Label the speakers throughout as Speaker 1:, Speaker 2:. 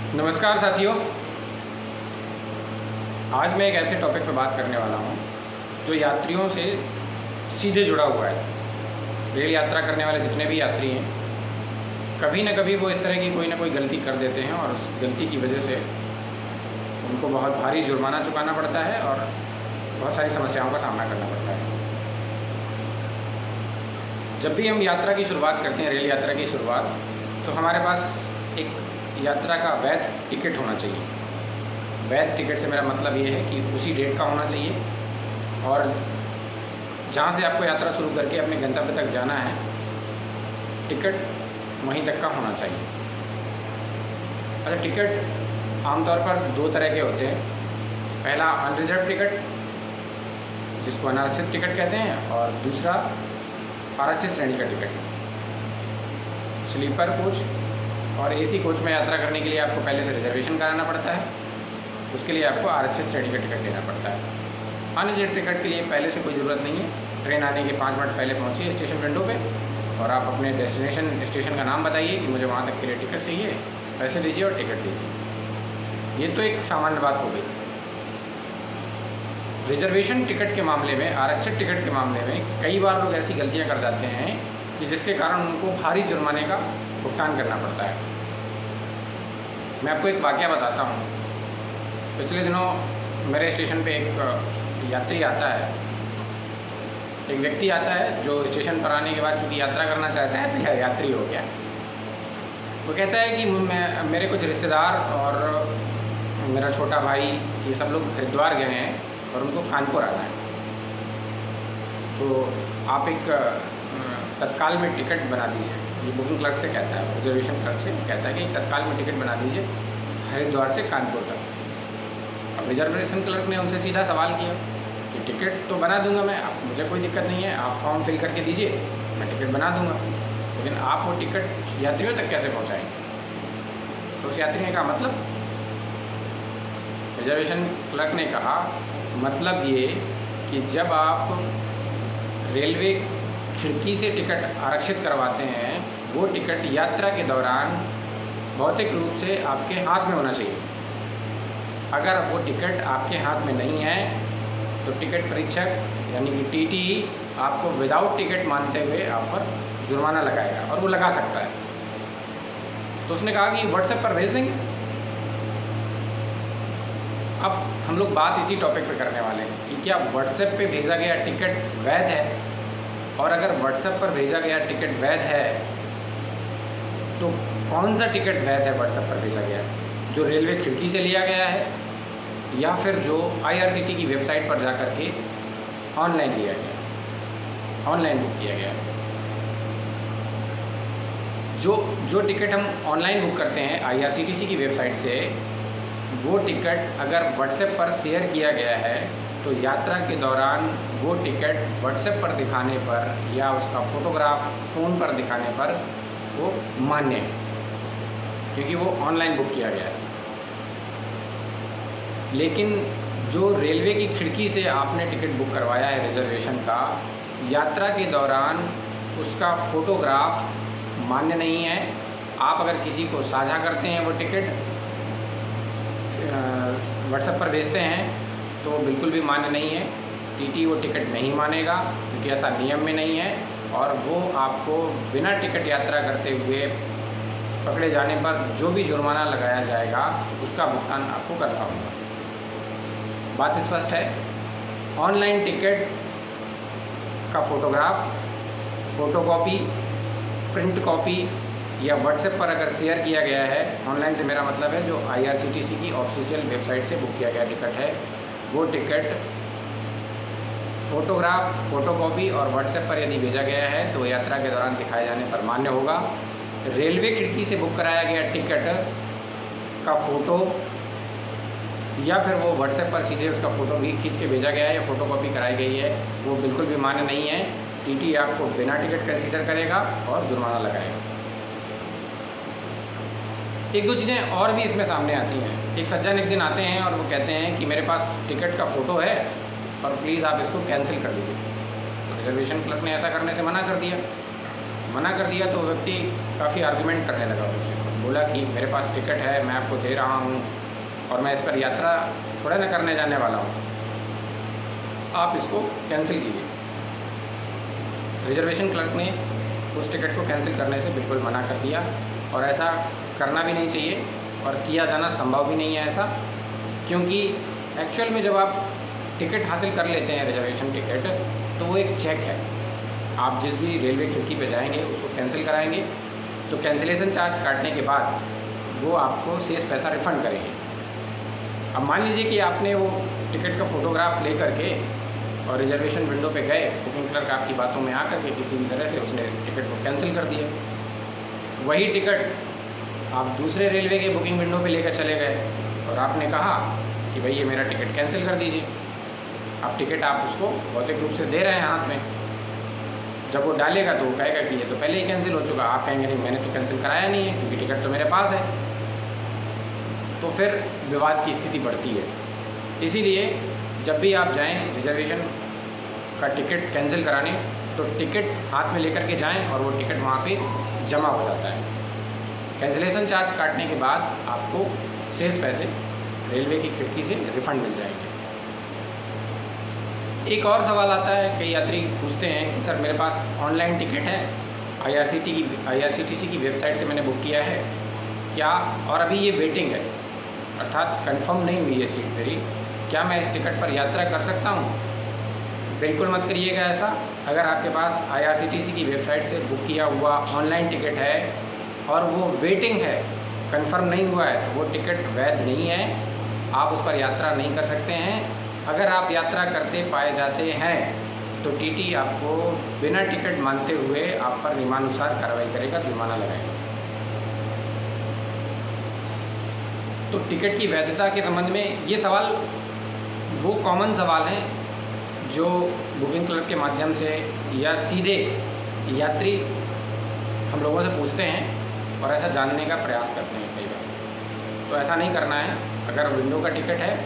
Speaker 1: नमस्कार साथियों, आज मैं एक ऐसे टॉपिक पर बात करने वाला हूँ जो यात्रियों से सीधे जुड़ा हुआ है। रेल यात्रा करने वाले जितने भी यात्री हैं, कभी न कभी वो इस तरह की कोई ना कोई गलती कर देते हैं और उस गलती की वजह से उनको बहुत भारी जुर्माना चुकाना पड़ता है और बहुत सारी समस्याओं का सामना करना पड़ता है। जब भी हम यात्रा की शुरुआत करते हैं, रेल यात्रा की शुरुआत, तो हमारे पास एक यात्रा का वैध टिकट होना चाहिए। वैध टिकट से मेरा मतलब ये है कि उसी डेट का होना चाहिए और जहाँ से आपको यात्रा शुरू करके अपने गंतव्य तक जाना है, टिकट वहीं तक का होना चाहिए। अच्छा, टिकट आमतौर पर दो तरह के होते हैं। पहला अनरिजर्व टिकट, जिसको अनारक्षित टिकट कहते हैं, और दूसरा आरक्षित श्रेणी का टिकट। स्लीपर कोच और एसी कोच में यात्रा करने के लिए आपको पहले से रिजर्वेशन कराना पड़ता है, उसके लिए आपको आरक्षित श्रेणी का टिकट लेना पड़ता है। अनरिजर्व टिकट के लिए पहले से कोई ज़रूरत नहीं है। ट्रेन आने के 5 मिनट पहले पहुँचिए स्टेशन विंडो पे और आप अपने डेस्टिनेशन स्टेशन का नाम बताइए कि मुझे वहाँ तक के लिए टिकट चाहिए, पैसे दीजिए और टिकट दीजिए। ये तो एक सामान्य बात हो गई। रिजर्वेशन टिकट के मामले में, आरक्षित टिकट के मामले में कई बार लोग ऐसी गलतियाँ कर जाते हैं कि जिसके कारण उनको भारी जुर्माने का भुगतान करना पड़ता है। मैं आपको एक वाक़या बताता हूँ। पिछले दिनों मेरे स्टेशन पे एक यात्री आता है, एक व्यक्ति आता है जो स्टेशन पर आने के बाद चूँकि यात्रा करना चाहता है, तो यात्री हो गया। वो कहता है कि मेरे कुछ रिश्तेदार और मेरा छोटा भाई, ये सब लोग हरिद्वार गए हैं और उनको कानपुर आना है, तो आप एक तत्काल में टिकट बना दीजिए। ये बुकिंग क्लर्क से कहता है, रिजर्वेशन क्लर्क से कहता है कि तत्काल में टिकट बना दीजिए हरिद्वार से कानपुर तक। अब रिजर्वेशन क्लर्क ने उनसे सीधा सवाल किया कि टिकट तो बना दूंगा मैं, आप, मुझे कोई दिक्कत नहीं है, आप फॉर्म फिल करके दीजिए, मैं टिकट बना दूंगा, लेकिन आप वो टिकट यात्रियों तक कैसे पहुँचाएँगे? तो उस यात्री ने कहा, मतलब? रिजर्वेशन क्लर्क ने कहा, मतलब ये कि जब आप रेलवे खिड़की से टिकट आरक्षित करवाते हैं, वो टिकट यात्रा के दौरान भौतिक रूप से आपके हाथ में होना चाहिए। अगर वो टिकट आपके हाथ में नहीं है तो टिकट परीक्षक यानी कि टीटी आपको विदाउट टिकट मानते हुए आप पर जुर्माना लगाएगा, और वो लगा सकता है। तो उसने कहा कि व्हाट्सएप पर भेज देंगे। अब हम लोग बात इसी टॉपिक पे करने वाले हैं कि क्या व्हाट्सएप पे भेजा गया टिकट वैध है, और अगर व्हाट्सएप पर भेजा गया टिकट वैध है तो कौन सा टिकट वैध है व्हाट्सएप पर भेजा गया, जो रेलवे खिड़की से लिया गया है या फिर जो IRCTC की वेबसाइट पर जाकर के ऑनलाइन लिया गया, ऑनलाइन बुक किया गया। जो टिकट हम ऑनलाइन बुक करते हैं IRCTC की वेबसाइट से, वो टिकट अगर व्हाट्सएप पर शेयर किया गया है तो यात्रा के दौरान वो टिकट व्हाट्सएप पर दिखाने पर या उसका फ़ोटोग्राफ फ़ोन पर दिखाने पर वो मान्य है, क्योंकि वो ऑनलाइन बुक किया गया है। लेकिन जो रेलवे की खिड़की से आपने टिकट बुक करवाया है रिजर्वेशन का, यात्रा के दौरान उसका फ़ोटोग्राफ मान्य नहीं है। आप अगर किसी को साझा करते हैं, वो टिकट व्हाट्सएप पर भेजते हैं, तो वो बिल्कुल भी मान्य नहीं है। टीटी वो टिकट नहीं मानेगा, क्योंकि ऐसा नियम में नहीं है, और वो आपको बिना टिकट यात्रा करते हुए पकड़े जाने पर जो भी जुर्माना लगाया जाएगा उसका भुगतान आपको करना होगा। बात स्पष्ट है। ऑनलाइन टिकट का फ़ोटोग्राफ, फ़ोटोकॉपी, प्रिंट कॉपी या व्हाट्सएप पर अगर शेयर किया गया है, ऑनलाइन से मेरा मतलब है जो IRCTC की ऑफिशियल वेबसाइट से बुक किया गया टिकट है, वो टिकट फ़ोटोग्राफ, फ़ोटोकॉपी और व्हाट्सएप पर यदि भेजा गया है तो यात्रा के दौरान दिखाए जाने पर मान्य होगा। रेलवे खिड़की से बुक कराया गया टिकट का फ़ोटो या फिर वो व्हाट्सएप पर सीधे उसका फ़ोटो भी खींच के भेजा गया है या फ़ोटोकॉपी कराई गई है, वो बिल्कुल भी मान्य नहीं है। टीटी आपको बिना टिकट कंसीडर करेगा और जुर्माना लगाएगा। एक दो चीज़ें और भी इसमें सामने आती हैं। एक सज्जन एक दिन आते हैं और वो कहते हैं कि मेरे पास टिकट का फ़ोटो है और प्लीज़ आप इसको कैंसिल कर दीजिए। तो रिजर्वेशन क्लर्क ने ऐसा करने से मना कर दिया तो व्यक्ति काफ़ी आर्गुमेंट करने लगा उससे, बोला कि मेरे पास टिकट है, मैं आपको दे रहा हूँ और मैं इस पर यात्रा थोड़ा ना करने जाने वाला हूँ, आप इसको कैंसिल कीजिए। रिजर्वेशन क्लर्क ने उस टिकट को कैंसिल करने से बिल्कुल मना कर दिया और ऐसा करना भी नहीं चाहिए और किया जाना संभव भी नहीं है ऐसा, क्योंकि एक्चुअल में जब आप टिकट हासिल कर लेते हैं रिजर्वेशन टिकट, तो वो एक चेक है। आप जिस भी रेलवे खिड़की पे जाएंगे उसको कैंसिल कराएंगे तो कैंसिलेशन चार्ज काटने के बाद वो आपको शेष पैसा रिफ़ंड करेंगे। अब मान लीजिए कि आपने वो टिकट का फ़ोटोग्राफ ले करके और रिजर्वेशन विंडो पे गए, बुकिंग क्लर्क आपकी बातों में आकर के किसी भी तरह से उसने टिकट को कैंसिल कर दिया। वही टिकट आप दूसरे रेलवे के बुकिंग विंडो पे लेकर चले गए और आपने कहा कि भाई ये मेरा टिकट कैंसिल कर दीजिए। अब टिकट आप उसको भौतिक रूप से दे रहे हैं हाथ में, जब वो डालेगा तो वो कहेगा कि ये तो पहले ही कैंसिल हो चुका। आप कहेंगे नहीं, मैंने तो कैंसिल कराया नहीं है क्योंकि टिकट तो मेरे पास है। तो फिर विवाद की स्थिति बढ़ती है। इसीलिए जब भी आप जाएं रिजर्वेशन का टिकट कैंसिल कराने, तो टिकट हाथ में लेकर के जाएं और वो टिकट वहाँ पे जमा हो जाता है। कैंसिलेशन चार्ज काटने के बाद आपको शेष पैसे रेलवे की खिड़की से रिफ़ंड मिल जाएंगे। एक और सवाल आता है, कई यात्री पूछते हैं कि सर मेरे पास ऑनलाइन टिकट है, IRCTC की वेबसाइट से मैंने बुक किया है क्या, और अभी ये वेटिंग है, अर्थात कंफर्म नहीं हुई है सीट मेरी, क्या मैं इस टिकट पर यात्रा कर सकता हूँ? बिल्कुल मत करिएगा ऐसा। अगर आपके पास IRCTC की वेबसाइट से बुक किया हुआ ऑनलाइन टिकट है और वो वेटिंग है, कंफर्म नहीं हुआ है, तो वो टिकट वैध नहीं है, आप उस पर यात्रा नहीं कर सकते हैं। अगर आप यात्रा करते पाए जाते हैं तो TT आपको बिना टिकट मानते हुए आप पर नियमानुसार कार्रवाई करेगा, जुर्माना लगाएगा। तो टिकट की वैधता के संबंध में ये सवाल वो कॉमन सवाल हैं जो बुकिंग क्लर्क के माध्यम से या सीधे यात्री हम लोगों से पूछते हैं और ऐसा जानने का प्रयास करते हैं कई बार। तो ऐसा नहीं करना है। अगर विंडो का टिकट है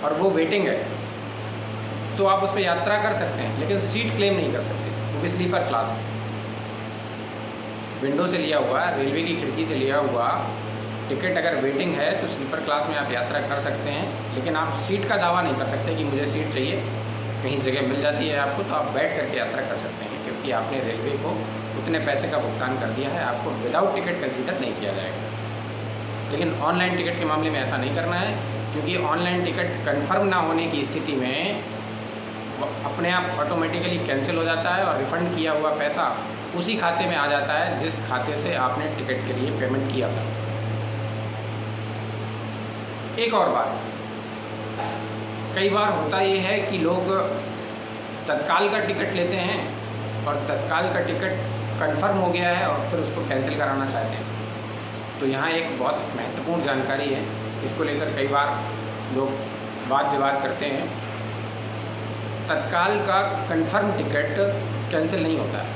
Speaker 1: और वो वेटिंग है तो आप उस पर यात्रा कर सकते हैं, लेकिन सीट क्लेम नहीं कर सकते, क्योंकि स्लीपर क्लास है। विंडो से लिया हुआ, रेलवे की खिड़की से लिया हुआ टिकट अगर वेटिंग है तो स्लीपर क्लास में आप यात्रा कर सकते हैं, लेकिन आप सीट का दावा नहीं कर सकते कि मुझे सीट चाहिए, कहीं जगह मिल जाती है आपको तो आप बैठ करके यात्रा कर सकते हैं, क्योंकि आपने रेलवे को उतने पैसे का भुगतान कर दिया है, आपको विदाउट टिकट कंसीडर नहीं किया जाएगा। लेकिन ऑनलाइन टिकट के मामले में ऐसा नहीं करना है, क्योंकि ऑनलाइन टिकट कन्फर्म ना होने की स्थिति में अपने आप ऑटोमेटिकली कैंसिल हो जाता है और रिफ़ंड किया हुआ पैसा उसी खाते में आ जाता है जिस खाते से आपने टिकट के लिए पेमेंट किया था। एक और बात, कई बार होता ये है कि लोग तत्काल का टिकट लेते हैं और तत्काल का टिकट कंफर्म हो गया है और फिर उसको कैंसिल कराना चाहते हैं। तो यहाँ एक बहुत महत्वपूर्ण जानकारी है, इसको लेकर कई बार लोग वाद विवाद करते हैं। तत्काल का कंफर्म टिकट कैंसिल नहीं होता है,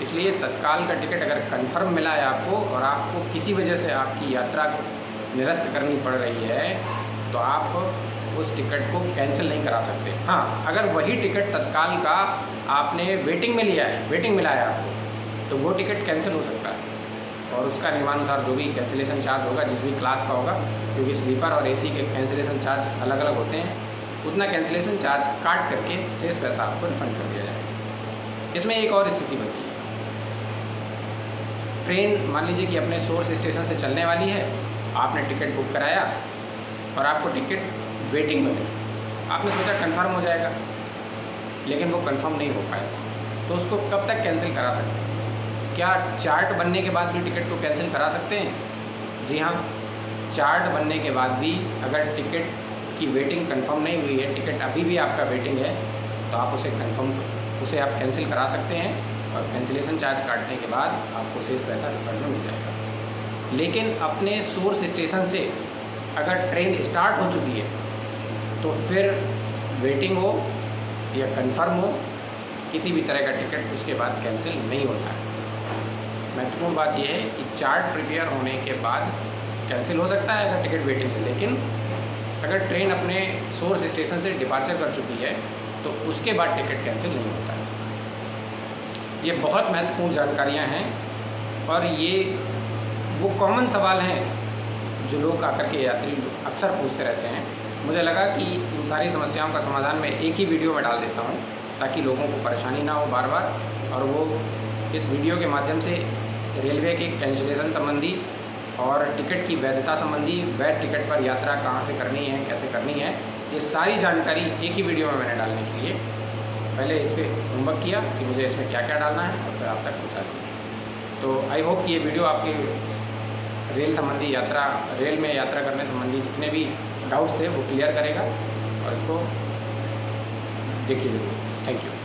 Speaker 1: इसलिए तत्काल का टिकट अगर कंफर्म मिला है आपको और आपको किसी वजह से आपकी यात्रा को निरस्त करनी पड़ रही है तो आप उस टिकट को कैंसिल नहीं करा सकते। हाँ, अगर वही टिकट तत्काल का आपने वेटिंग में लिया है, वेटिंग मिला है आपको, तो वो टिकट कैंसिल हो सकता है और उसका नियमानुसार जो भी कैंसिलेशन चार्ज होगा, जिस भी क्लास का होगा, क्योंकि स्लीपर और AC के कैंसिलेशन चार्ज अलग अलग होते हैं, उतना कैंसिलेशन चार्ज काट करके शेष पैसा आपको रिफंड कर दिया जाएगा। इसमें एक और स्थिति बनती है, ट्रेन मान लीजिए कि अपने सोर्स स्टेशन से चलने वाली है, आपने टिकट बुक कराया और आपको टिकट वेटिंग में मिली, आपने सोचा कंफर्म हो जाएगा, लेकिन वो कंफर्म नहीं हो पाएगा, तो उसको कब तक कैंसिल करा सकते हैं? क्या चार्ट बनने के बाद भी टिकट को कैंसिल करा सकते हैं? जी हाँ, चार्ट बनने के बाद भी अगर टिकट की वेटिंग कंफर्म नहीं हुई है, टिकट अभी भी आपका वेटिंग है, तो आप उसे आप कैंसिल करा सकते हैं और कैंसिलेशन चार्ज काटने के बाद आपको शेष पैसा रिफंड में मिल जाएगा। लेकिन अपने सोर्स स्टेशन से अगर ट्रेन स्टार्ट हो चुकी है तो फिर वेटिंग हो या कंफर्म हो, किसी भी तरह का टिकट उसके बाद कैंसिल नहीं होता है। महत्वपूर्ण बात यह है कि चार्ट प्रिपेयर होने के बाद कैंसिल हो सकता है अगर टिकट वेटिंग है, लेकिन अगर ट्रेन अपने सोर्स स्टेशन से डिपार्चर कर चुकी है तो उसके बाद टिकट कैंसिल नहीं होता है। ये बहुत महत्वपूर्ण जानकारियां हैं और ये वो कॉमन सवाल हैं जो लोग आकर के यात्री अक्सर पूछते रहते हैं। मुझे लगा कि इन सारी समस्याओं का समाधान मैं एक ही वीडियो में डाल देता हूँ ताकि लोगों को परेशानी ना हो बार बार, और वो इस वीडियो के माध्यम से रेलवे के कैंसिलेशन संबंधी और टिकट की वैधता संबंधी, वैध टिकट पर यात्रा कहाँ से करनी है, कैसे करनी है, ये सारी जानकारी एक ही वीडियो में मैंने डालने के लिए पहले इस पर होमवर्क किया कि मुझे इसमें क्या क्या डालना है और फिर आप तक पहुँचा दिया। तो आई होप कि ये वीडियो आपके रेल संबंधी यात्रा, रेल में यात्रा करने संबंधी जितने भी डाउट्स थे वो क्लियर करेगा, और इसको देखिए वीडियो। Thank you.